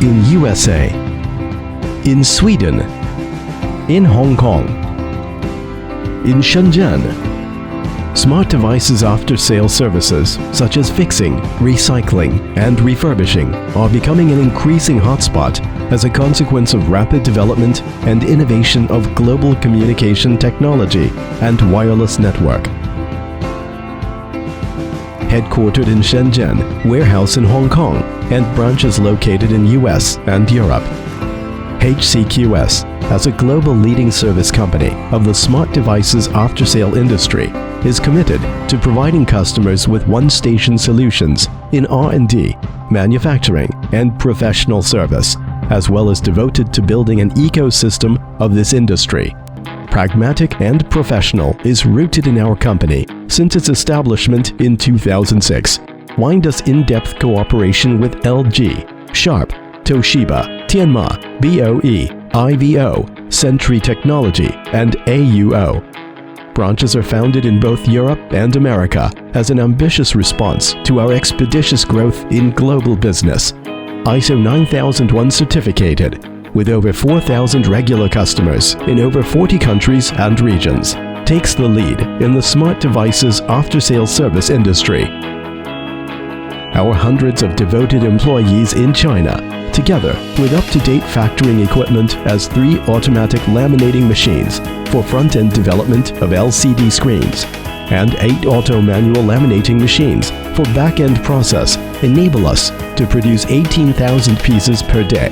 in USA, in Sweden, in Hong Kong, in Shenzhen. Smart devices after-sales services such as fixing, recycling, and refurbishing are becoming an increasing hotspot as a consequence of rapid development and innovation of global communication technology and wireless network. Headquartered in Shenzhen, warehouse in Hong Kong, and branches located in US and Europe. HCQS, as a global leading service company of the smart devices after-sale industry, is committed to providing customers with one-station solutions in R&D, manufacturing, and professional service, as well as devoted to building an ecosystem of this industry. Pragmatic and professional is rooted in our company since its establishment in 2006. Wind-us in-depth cooperation with LG, Sharp, Toshiba, Tianma, BOE, IVO, Century Technology, and AUO. Branches are founded in both Europe and America as an ambitious response to our expeditious growth in global business. ISO 9001 certificated, with over 4,000 regular customers in over 40 countries and regions, takes the lead in the smart devices after-sales service industry. Our hundreds of devoted employees in China, together with up-to-date factoring equipment as 3 automatic laminating machines for front-end development of LCD screens and 8 auto-manual laminating machines for back-end process, enable us to produce 18,000 pieces per day.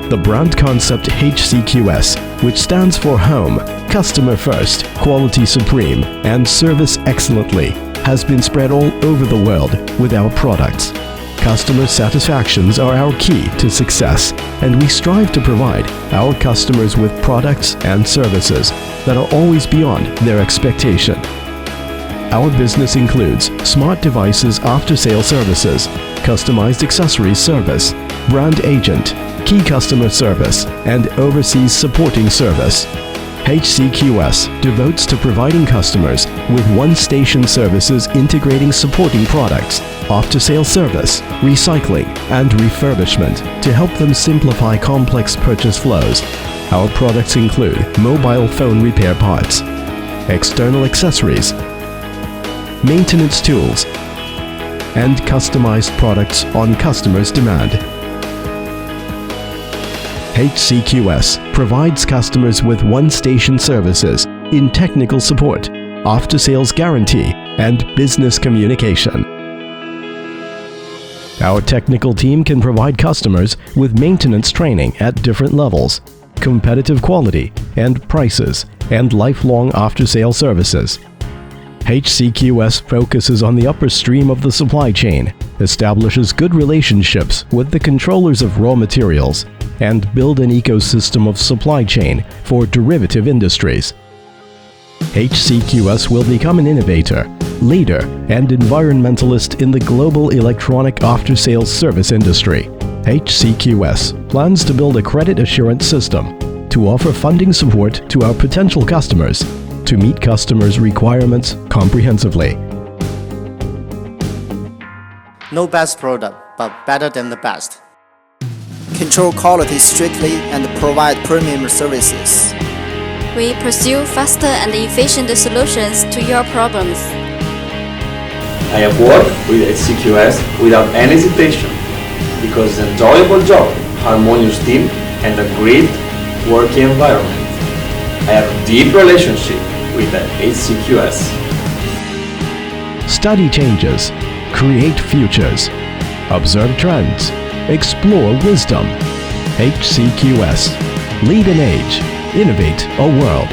The brand concept HCQS, which stands for Home, Customer First, Quality Supreme, and Service Excellently, has been spread all over the world with our products. Customer satisfactions are our key to success, and we strive to provide our customers with products and services that are always beyond their expectation. Our business includes smart devices after-sale services, customized accessories service, brand agent, key customer service, and overseas supporting service. HCQS devotes to providing customers with one-station services integrating supporting products, after-sale service, recycling, and refurbishment to help them simplify complex purchase flows. Our products include mobile phone repair parts, external accessories, maintenance tools, and customized products on customers' demand. HCQS provides customers with one-station services in technical support, after-sales guarantee, and business communication. Our technical team can provide customers with maintenance training at different levels, competitive quality and prices, and lifelong after-sale services. HCQS focuses on the upper stream of the supply chain, establishes good relationships with the controllers of raw materials, and build an ecosystem of supply chain for derivative industries. HCQS will become an innovator, leader, and environmentalist in the global electronic after-sales service industry. HCQS plans to build a credit assurance system to offer funding support to our potential customers to meet customers' requirements comprehensively. No best product, but better than the best. Control quality strictly and provide premium services. We pursue faster and efficient solutions to your problems. I have worked with HCQS without any hesitation because it's an enjoyable job, harmonious team, and a great working environment. I have a deep relationship with the HCQS. Study changes, create futures, observe trends, explore wisdom. HCQS. Lead an age, innovate a world.